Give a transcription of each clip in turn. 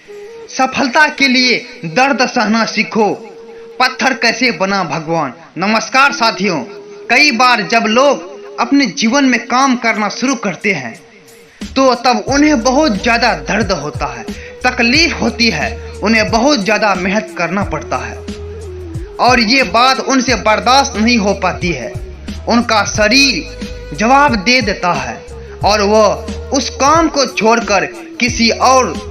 सफलता के लिए दर्द सहना सीखो। पत्थर कैसे बना भगवान। नमस्कार साथियों। कई बार जब लोग अपने जीवन में काम करना शुरू करते हैं तो तब उन्हें बहुत ज़्यादा दर्द होता है, तकलीफ होती है, उन्हें बहुत ज़्यादा मेहनत करना पड़ता है और ये बात उनसे बर्दाश्त नहीं हो पाती है। उनका शरीर जवाब दे देता है और वह उस काम को छोड़कर किसी और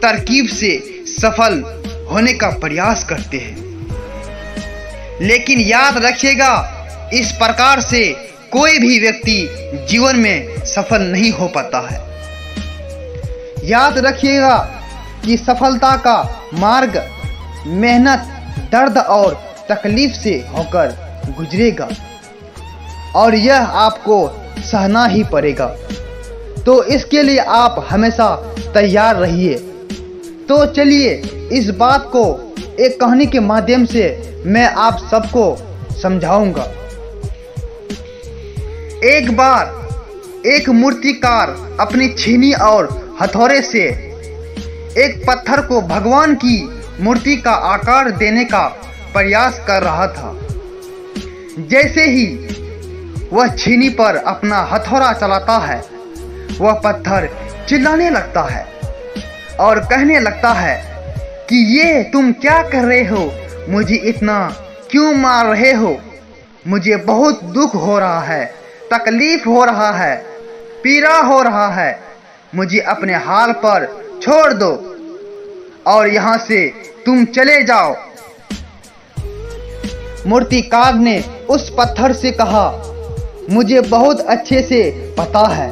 तरकीब से सफल होने का प्रयास करते हैं। लेकिन याद रखिएगा, इस प्रकार से कोई भी व्यक्ति जीवन में सफल नहीं हो पाता है। याद रखिएगा कि सफलता का मार्ग मेहनत, दर्द और तकलीफ से होकर गुजरेगा और यह आपको सहना ही पड़ेगा। तो इसके लिए आप हमेशा तैयार रहिए। तो चलिए इस बात को एक कहानी के माध्यम से मैं आप सबको समझाऊंगा। एक बार एक मूर्तिकार अपनी छीनी और हथौड़े से एक पत्थर को भगवान की मूर्ति का आकार देने का प्रयास कर रहा था। जैसे ही वह छीनी पर अपना हथौड़ा चलाता है, वह पत्थर चिल्लाने लगता है और कहने लगता है कि ये तुम क्या कर रहे हो, मुझे इतना क्यों मार रहे हो, मुझे बहुत दुख हो रहा है, तकलीफ हो रहा है, पीड़ा हो रहा है, मुझे अपने हाल पर छोड़ दो और यहाँ से तुम चले जाओ। मूर्तिकार ने उस पत्थर से कहा, मुझे बहुत अच्छे से पता है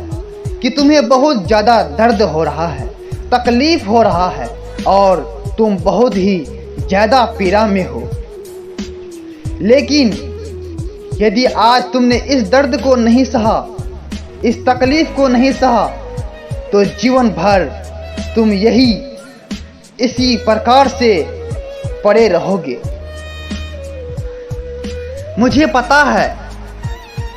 कि तुम्हें बहुत ज़्यादा दर्द हो रहा है, तकलीफ हो रहा है और तुम बहुत ही ज़्यादा पीड़ा में हो। लेकिन यदि आज तुमने इस दर्द को नहीं सहा, इस तकलीफ को नहीं सहा, तो जीवन भर तुम इसी प्रकार से पड़े रहोगे। मुझे पता है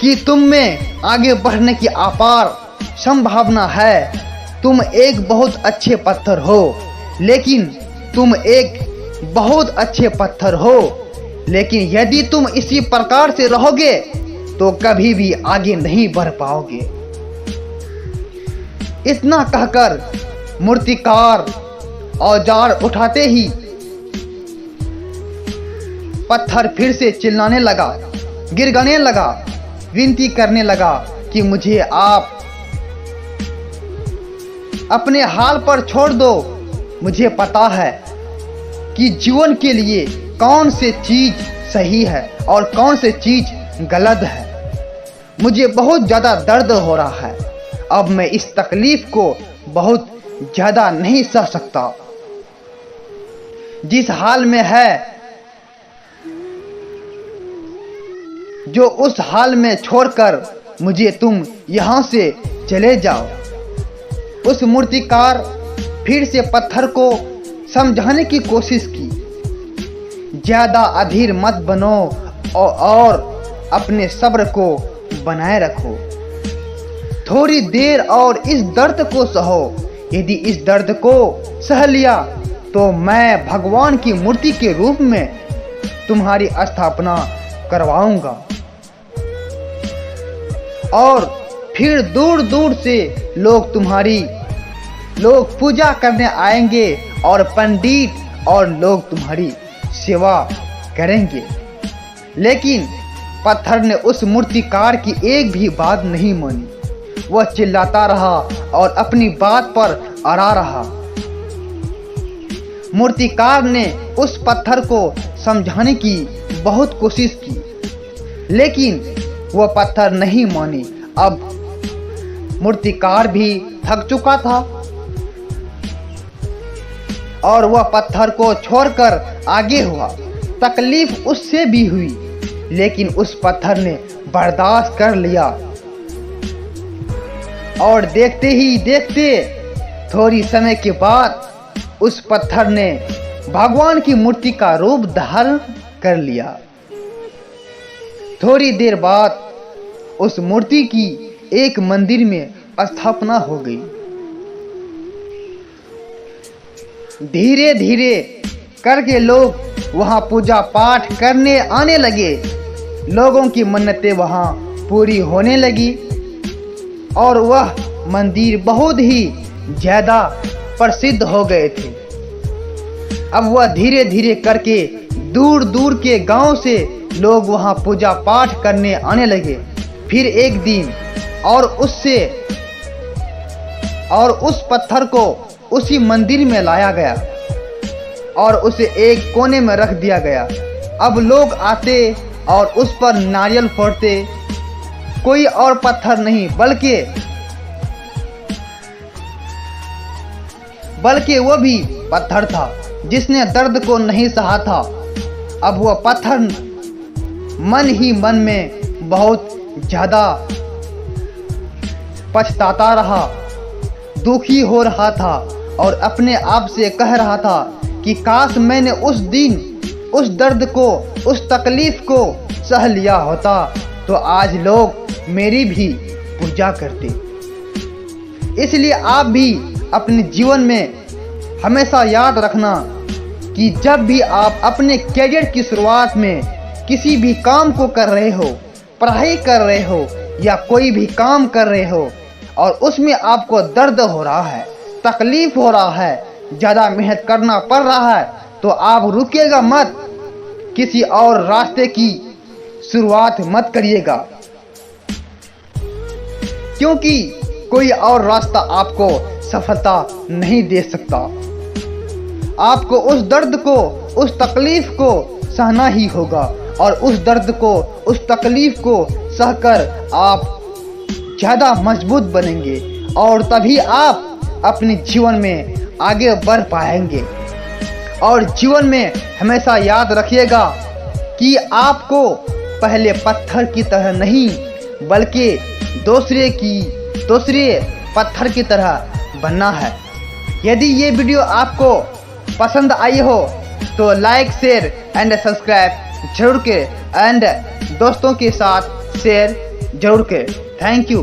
कि तुम में आगे बढ़ने की अपार संभावना है। तुम एक बहुत अच्छे पत्थर हो, लेकिन तुम एक बहुत अच्छे पत्थर हो, लेकिन यदि तुम इसी प्रकार से रहोगे तो कभी भी आगे नहीं बढ़ पाओगे। इतना कहकर मूर्तिकार औजार उठाते ही पत्थर फिर से चिल्लाने लगा, गिड़गिड़ाने लगा, विनती करने लगा कि मुझे आप अपने हाल पर छोड़ दो। मुझे पता है कि जीवन के लिए कौन सी चीज सही है और कौन सी चीज गलत है। मुझे बहुत ज़्यादा दर्द हो रहा है, अब मैं इस तकलीफ को बहुत ज़्यादा नहीं सह सकता। जिस हाल में है, जो उस हाल में छोड़कर मुझे तुम यहाँ से चले जाओ। उस मूर्तिकार फिर से पत्थर को समझाने की कोशिश की, ज़्यादा अधीर मत बनो और अपने सब्र को बनाए रखो। थोड़ी देर और इस दर्द को सहो। यदि इस दर्द को सह लिया तो मैं भगवान की मूर्ति के रूप में तुम्हारी स्थापना करवाऊंगा और फिर दूर दूर से लोग पूजा करने आएंगे और पंडित और लोग तुम्हारी सेवा करेंगे। लेकिन पत्थर ने उस मूर्तिकार की एक भी बात नहीं मानी। वह चिल्लाता रहा और अपनी बात पर अड़ा रहा। मूर्तिकार ने उस पत्थर को समझाने की बहुत कोशिश की, लेकिन वह पत्थर नहीं मानी। अब मूर्तिकार भी थक चुका था और वह पत्थर को छोड़कर आगे हुआ। तकलीफ उससे भी हुई, लेकिन उस पत्थर ने बर्दाश्त कर लिया और देखते ही देखते थोड़ी समय के बाद उस पत्थर ने भगवान की मूर्ति का रूप धारण कर लिया। थोड़ी देर बाद उस मूर्ति की एक मंदिर में स्थापना हो गई। धीरे धीरे करके लोग वहाँ पूजा पाठ करने आने लगे। लोगों की मन्नतें वहाँ पूरी होने लगी और वह मंदिर बहुत ही ज़्यादा प्रसिद्ध हो गए थे। अब वह धीरे धीरे करके दूर दूर के गांव से लोग वहां पूजा पाठ करने आने लगे। फिर एक दिन और उस पत्थर को उसी मंदिर में लाया गया और उसे एक कोने में रख दिया गया। अब लोग आते और उस पर नारियल फोड़ते। कोई और पत्थर नहीं बल्कि वो भी पत्थर था जिसने दर्द को नहीं सहा था। अब वह पत्थर मन ही मन में बहुत ज़्यादा पछताता रहा, दुखी हो रहा था और अपने आप से कह रहा था कि काश मैंने उस दिन उस दर्द को, उस तकलीफ को सह लिया होता तो आज लोग मेरी भी पूजा करते। इसलिए आप भी अपने जीवन में हमेशा याद रखना कि जब भी आप अपने कैरियर की शुरुआत में किसी भी काम को कर रहे हो, पढ़ाई कर रहे हो या कोई भी काम कर रहे हो और उसमें आपको दर्द हो रहा है, तकलीफ हो रहा है, ज़्यादा मेहनत करना पड़ रहा है, तो आप रुकिएगा मत, किसी और रास्ते की शुरुआत मत करिएगा, क्योंकि कोई और रास्ता आपको सफलता नहीं दे सकता। आपको उस दर्द को, उस तकलीफ को सहना ही होगा और उस दर्द को, उस तकलीफ को सहकर आप ज़्यादा मजबूत बनेंगे और तभी आप अपने जीवन में आगे बढ़ पाएंगे। और जीवन में हमेशा याद रखिएगा कि आपको पहले पत्थर की तरह नहीं बल्कि दूसरे पत्थर की तरह बनना है। यदि ये वीडियो आपको पसंद आई हो तो लाइक, शेयर एंड सब्सक्राइब जरूर करें एंड दोस्तों के साथ शेयर जरूर करें। Thank you.